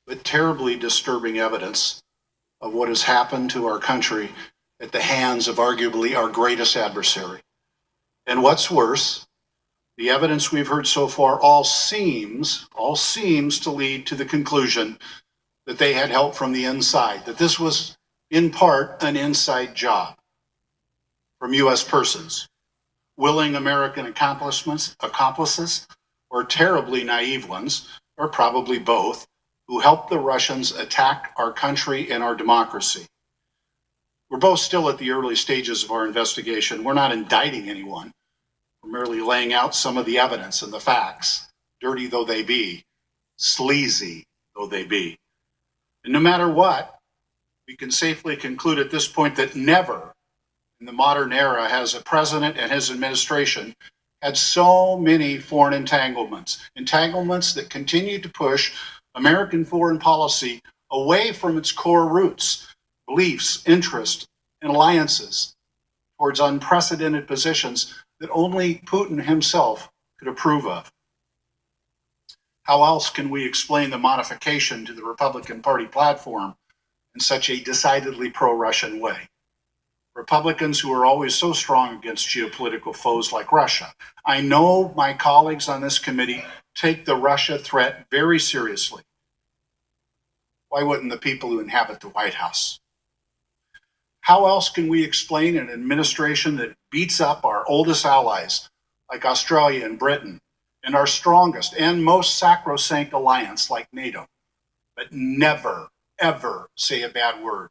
but terribly disturbing evidence of what has happened to our country at the hands of arguably our greatest adversary. And what's worse, the evidence we've heard so far all seems to lead to the conclusion that they had help from the inside, that this was in part an inside job from U.S. persons, willing American accomplices, or terribly naive ones, or probably both, who helped the Russians attack our country and our democracy. We're both still at the early stages of our investigation. We're not indicting anyone. We're merely laying out some of the evidence and the facts, dirty though they be, sleazy though they be. And no matter what, we can safely conclude at this point that never in the modern era has a president and his administration had so many foreign entanglements that continue to push American foreign policy away from its core roots, beliefs, interests, and alliances towards unprecedented positions that only Putin himself could approve of. How else can we explain the modification to the Republican Party platform in such a decidedly pro-Russian way? Republicans who are always so strong against geopolitical foes like Russia. I know my colleagues on this committee take the Russia threat very seriously. Why wouldn't the people who inhabit the White House? How else can we explain an administration that beats up our oldest allies like Australia and Britain and our strongest and most sacrosanct alliance like NATO, but never, ever say a bad word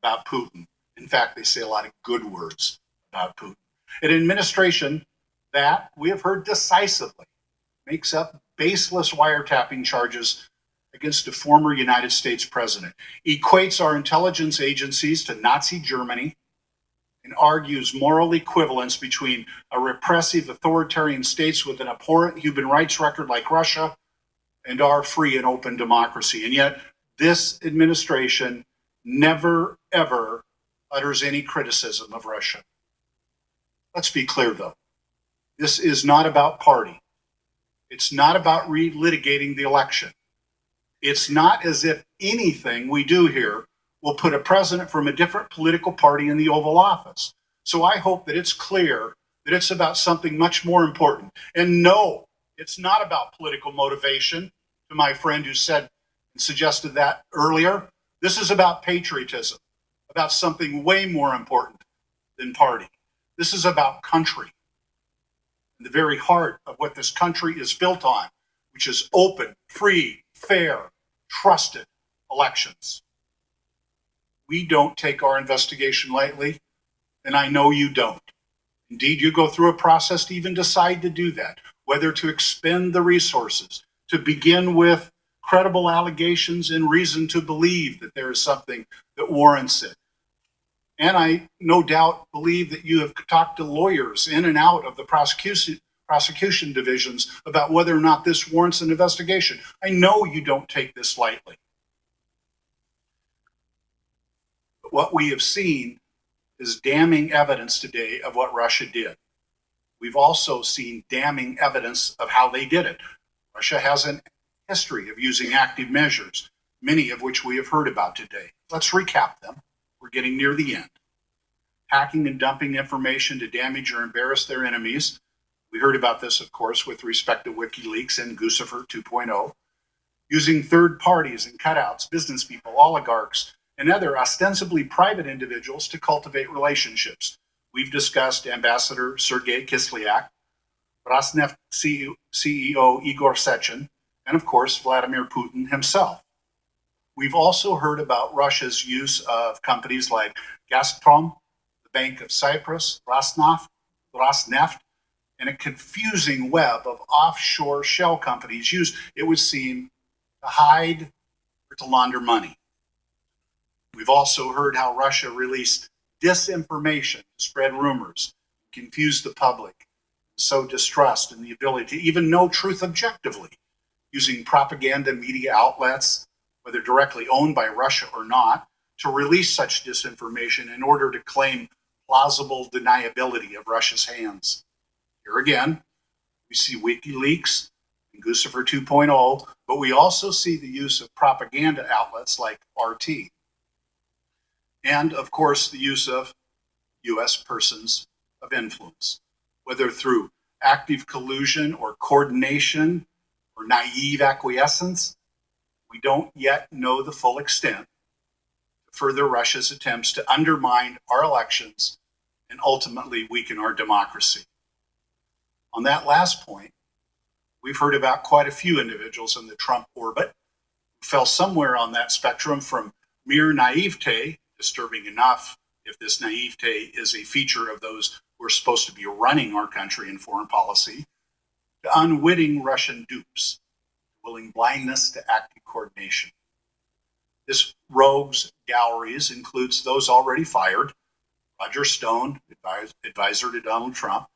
about Putin? In fact, they say a lot of good words about Putin. An administration that we have heard decisively makes up baseless wiretapping charges against a former United States president, equates our intelligence agencies to Nazi Germany, and argues moral equivalence between a repressive authoritarian states with an abhorrent human rights record like Russia and our free and open democracy. And yet, this administration never, ever utters any criticism of Russia. Let's be clear, though. This is not about party. It's not about relitigating the election. It's not as if anything we do here will put a president from a different political party in the Oval Office. So I hope that it's clear that it's about something much more important. And no, it's not about political motivation, to my friend who said and suggested that earlier. This is about patriotism, about something way more important than party. This is about country, the very heart of what this country is built on, which is open, free, fair, trusted elections. We don't take our investigation lightly, and I know you don't. Indeed, you go through a process to even decide to do that, whether to expend the resources, to begin with credible allegations and reason to believe that there is something that warrants it. And I no doubt believe that you have talked to lawyers in and out of the prosecution divisions about whether or not this warrants an investigation. I know you don't take this lightly. But what we have seen is damning evidence today of what Russia did. We've also seen damning evidence of how they did it. Russia has a history of using active measures, many of which we have heard about today. Let's recap them. We're getting near the end. Hacking and dumping information to damage or embarrass their enemies. We heard about this, of course, with respect to WikiLeaks and Guccifer 2.0. Using third parties and cutouts, business people, oligarchs, and other ostensibly private individuals to cultivate relationships. We've discussed Ambassador Sergei Kislyak, Rosneft CEO Igor Sechin, and of course, Vladimir Putin himself. We've also heard about Russia's use of companies like Gazprom, the Bank of Cyprus, Rosneft, and a confusing web of offshore shell companies used, it would seem, to hide or to launder money. We've also heard how Russia released disinformation to spread rumors, confuse the public, sow distrust in the ability to even know truth objectively, using propaganda media outlets, whether directly owned by Russia or not, to release such disinformation in order to claim plausible deniability of Russia's hands. Here again, we see WikiLeaks and Guccifer 2.0, but we also see the use of propaganda outlets like RT. And of course, the use of U.S. persons of influence, whether through active collusion or coordination or naive acquiescence. We don't yet know the full extent of further Russia's attempts to undermine our elections and ultimately weaken our democracy. On that last point, we've heard about quite a few individuals in the Trump orbit who fell somewhere on that spectrum from mere naivete, disturbing enough if this naivete is a feature of those who are supposed to be running our country and foreign policy, to unwitting Russian dupes, willing blindness to active coordination. This rogues galleries includes those already fired: Roger Stone, advisor to Donald Trump;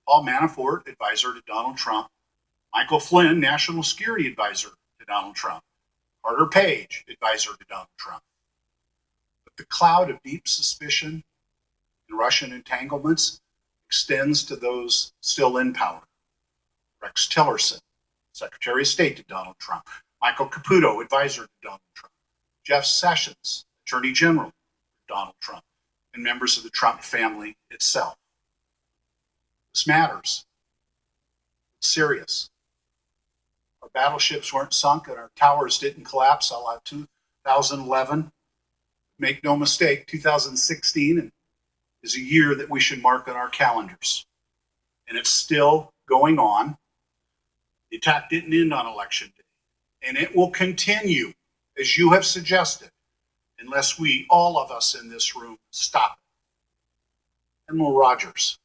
Paul Manafort, advisor to Donald Trump; Michael Flynn, national security advisor to Donald Trump; Carter Page, advisor to Donald Trump. But the cloud of deep suspicion and Russian entanglements extends to those still in power: Rex Tillerson, Secretary of State to Donald Trump; Michael Caputo, advisor to Donald Trump; Jeff Sessions, Attorney General to Donald Trump; and members of the Trump family itself. This matters. It's serious. Our battleships weren't sunk and our towers didn't collapse a la 2011. Make no mistake, 2016 is a year that we should mark on our calendars. And it's still going on. The attack didn't end on election day. And it will continue, as you have suggested, unless we, all of us in this room, stop it. Admiral Rogers,